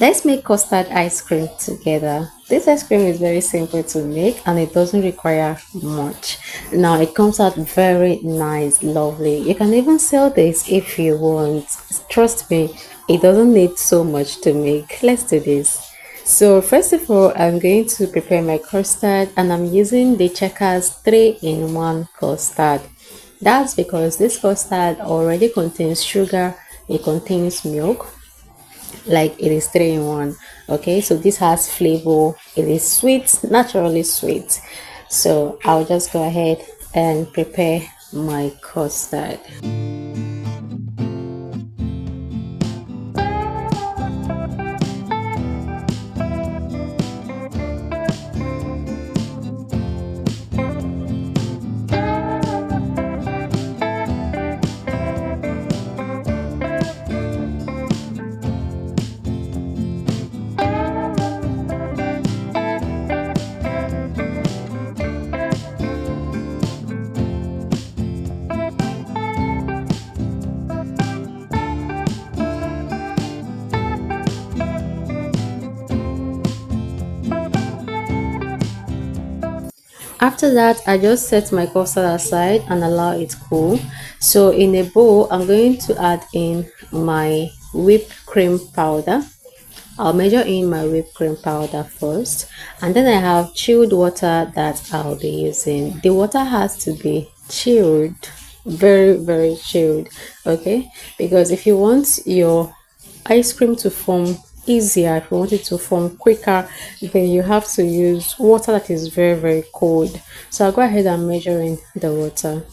Let's make custard ice cream together. This ice cream is very simple to make and it doesn't require much. Now it comes out very nice, lovely. You can even sell this if you want. Trust me, it doesn't need so much to make. Let's do this. So first of all, I'm going to prepare my custard and I'm using the Checkers 3-in-1 custard. That's because this custard already contains sugar, it contains milk, like it is 3-in-1. Okay, so this has flavor, it is sweet, naturally sweet. So I'll just go ahead and prepare my custard. After that, I just set my custard aside and allow it cool. So in a bowl, I'm going to add in my whipped cream powder. I'll measure in my whipped cream powder first, and then I have chilled water that I'll be using. The water has to be chilled, very chilled, okay? Because if you want your ice cream to form easier, if you want it to form quicker, then you have to use water that is very cold. So I'll go ahead and measure in the water.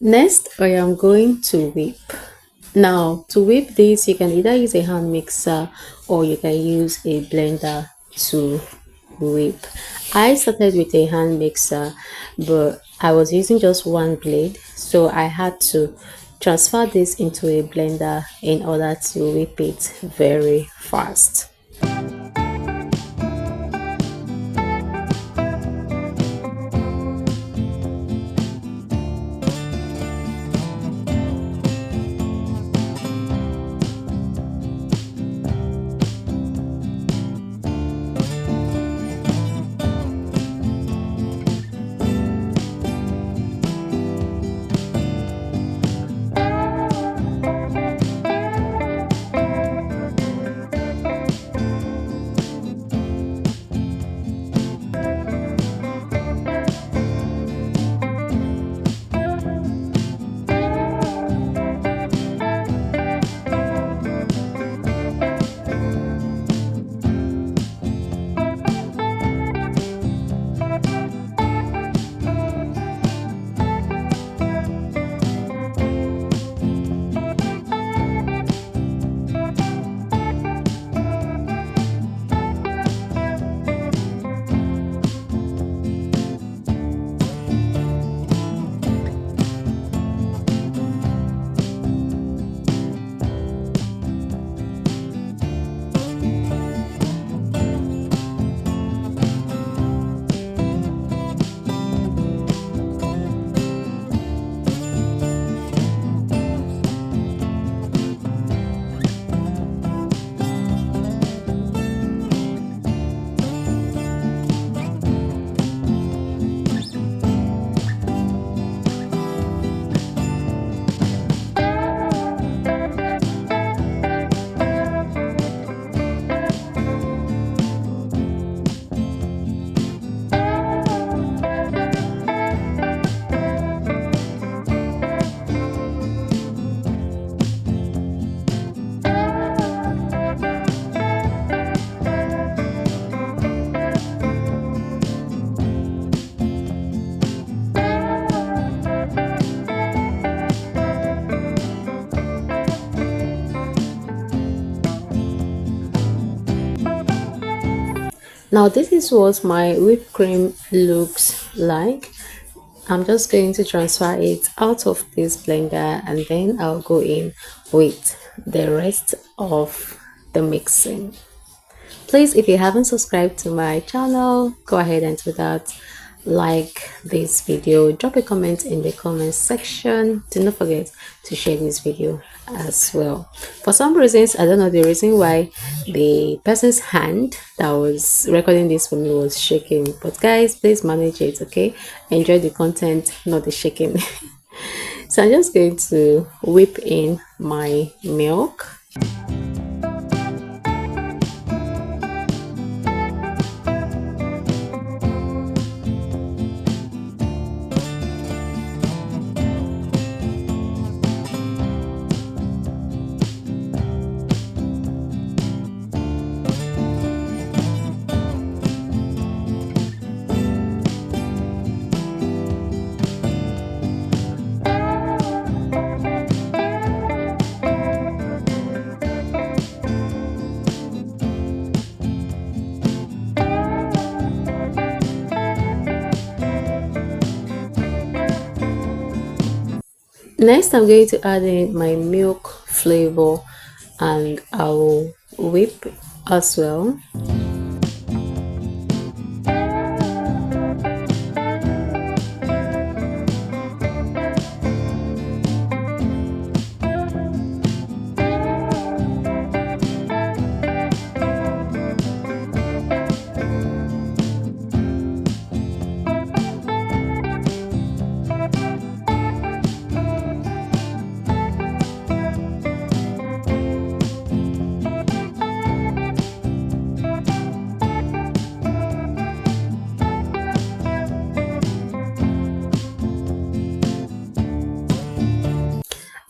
Next, I am going to whip. Now, to whip this, you can either use a hand mixer or you can use a blender to whip. I started with a hand mixer, but I was using just one blade, so I had to transfer this into a blender in order to whip it very fast. Now this is what my whipped cream looks like. I'm just going to transfer it out of this blender and then I'll go in with the rest of the mixing. Please, if you haven't subscribed to my channel, go ahead and do that. Like this video, drop a comment in the comment section. Do not forget to share this video as well. For some reasons, I don't know the reason why the person's hand that was recording this for me was shaking, but guys, please manage it. Okay, enjoy the content, not the shaking. So I'm just going to whip in my milk. Next, I'm going to add in my milk flavor and I will whip as well.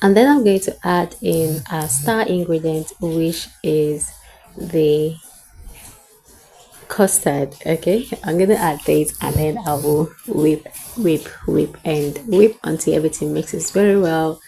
And then I'm going to add in a star ingredient, which is the custard. Okay, I'm going to add this and then I will whip and whip until everything mixes very well.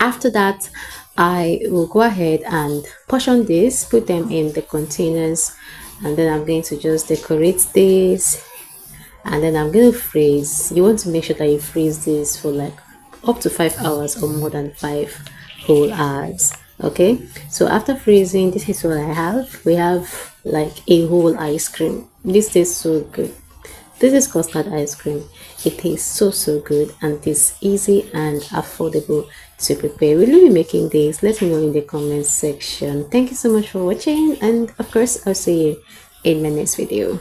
After that, I will go ahead and portion this, put them in the containers, and then I'm going to just decorate this, and then I'm going to freeze. You want to make sure that you freeze this for like up to 5 hours or more than 5 whole hours. Okay, so after freezing, this is what I have. We have like a whole ice cream. This tastes so good. This is custard ice cream. It tastes so good and it is easy and affordable to prepare. Will you be making this? Let me know in the comment section. Thank you so much for watching, and of course I'll see you in my next video.